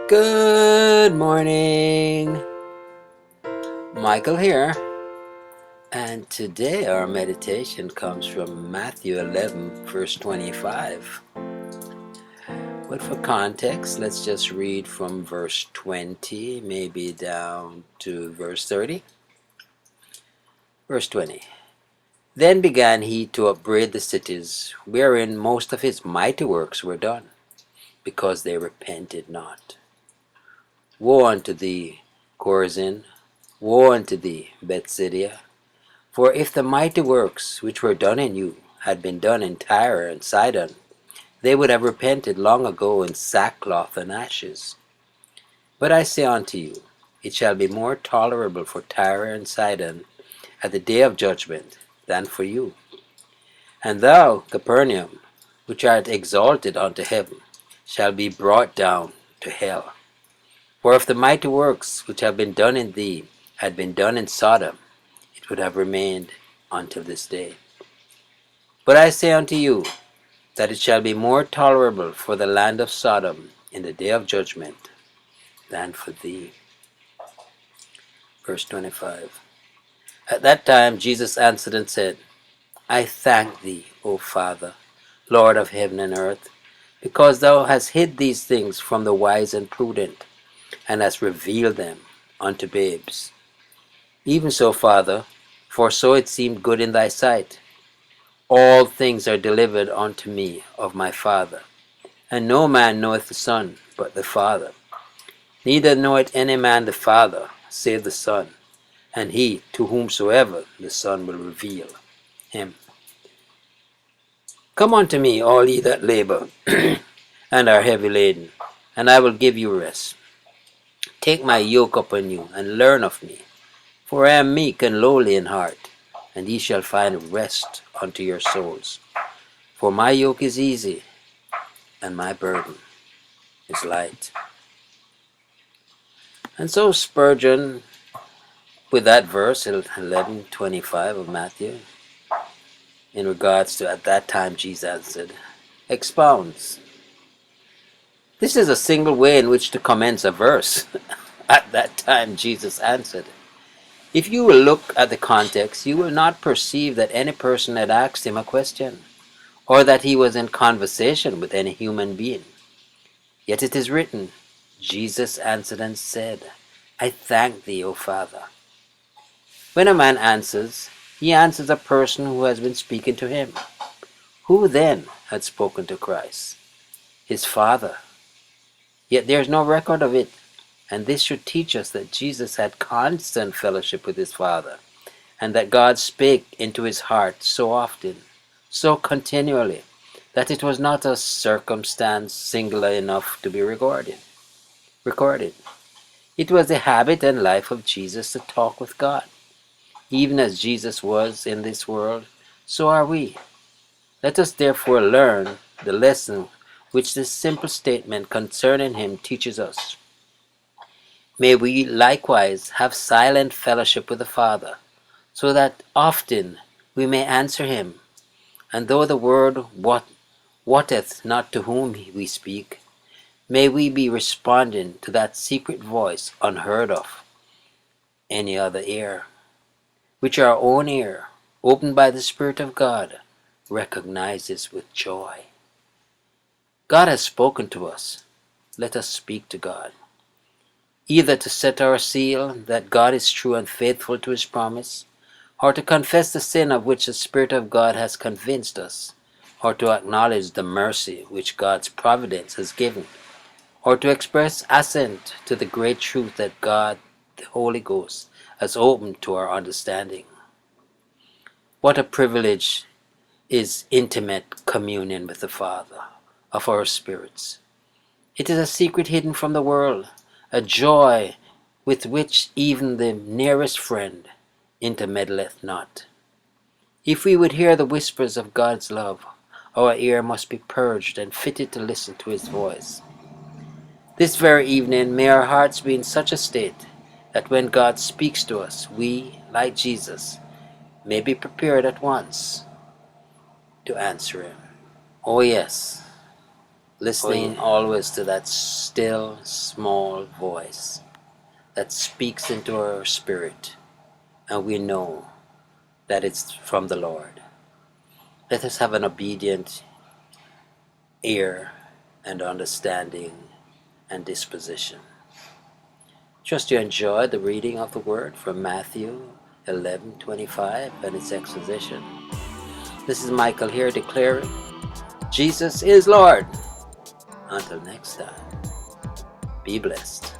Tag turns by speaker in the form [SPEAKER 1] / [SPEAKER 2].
[SPEAKER 1] Good morning, Michael here, and today our meditation comes from Matthew 11, verse 25. But for context, let's just read from verse 20, maybe down to verse 30. Verse 20. Then began he to upbraid the cities wherein most of his mighty works were done, because they repented not. Woe unto thee, Chorazin! Woe unto thee, Bethsaida! For if the mighty works which were done in you had been done in Tyre and Sidon, they would have repented long ago in sackcloth and ashes. But I say unto you, it shall be more tolerable for Tyre and Sidon at the day of judgment than for you. And thou, Capernaum, which art exalted unto heaven, shall be brought down to hell. For if the mighty works which have been done in thee had been done in Sodom, it would have remained until this day. But I say unto you, that it shall be more tolerable for the land of Sodom in the day of judgment than for thee. Verse 25. At that time Jesus answered and said, I thank thee, O Father, Lord of heaven and earth, because thou hast hid these things from the wise and prudent, and hast revealed them unto babes. Even so, Father, for so it seemed good in thy sight. All things are delivered unto me of my Father, and no man knoweth the Son but the Father. Neither knoweth any man the Father, save the Son, and he to whomsoever the Son will reveal him. Come unto me, all ye that labor and are heavy laden, and I will give you rest. Take my yoke upon you, and learn of me, for I am meek and lowly in heart, and ye shall find rest unto your souls. For my yoke is easy, and my burden is light. And so Spurgeon, with that verse, 11:25 of Matthew, in regards to at that time Jesus answered, expounds. This is a single way in which to commence a verse. At that time Jesus answered. If you will look at the context, you will not perceive that any person had asked him a question, or that he was in conversation with any human being. Yet it is written, Jesus answered and said, I thank thee, O Father. When a man answers, he answers a person who has been speaking to him. Who then had spoken to Christ? His Father. Yet there is no record of it, and this should teach us that Jesus had constant fellowship with his Father, and that God spake into his heart so often, so continually, that it was not a circumstance singular enough to be recorded. It was the habit and life of Jesus to talk with God. Even as Jesus was in this world, so are we. Let us therefore learn the lesson which this simple statement concerning him teaches us. May we likewise have silent fellowship with the Father, so that often we may answer him, and though the word wotteth not to whom we speak, may we be responding to that secret voice unheard of any other ear, which our own ear, opened by the Spirit of God, recognizes with joy. God has spoken to us. Let us speak to God, either to set our seal that God is true and faithful to his promise, or to confess the sin of which the Spirit of God has convinced us, or to acknowledge the mercy which God's providence has given, or to express assent to the great truth that God, the Holy Ghost, has opened to our understanding. What a privilege is intimate communion with the Father of our spirits. It is a secret hidden from the world, a joy with which even the nearest friend intermeddleth not. If we would hear the whispers of God's love, our ear must be purged and fitted to listen to his voice. This very evening may our hearts be in such a state that when God speaks to us, we, like Jesus, may be prepared at once to answer him. Oh yes, listening always to that still, small voice that speaks into our spirit, and we know that it's from the Lord. Let us have an obedient ear and understanding and disposition. Trust you enjoyed the reading of the Word from Matthew 11:25 and its exposition. This is Michael here declaring, Jesus is Lord. Until next time, be blessed.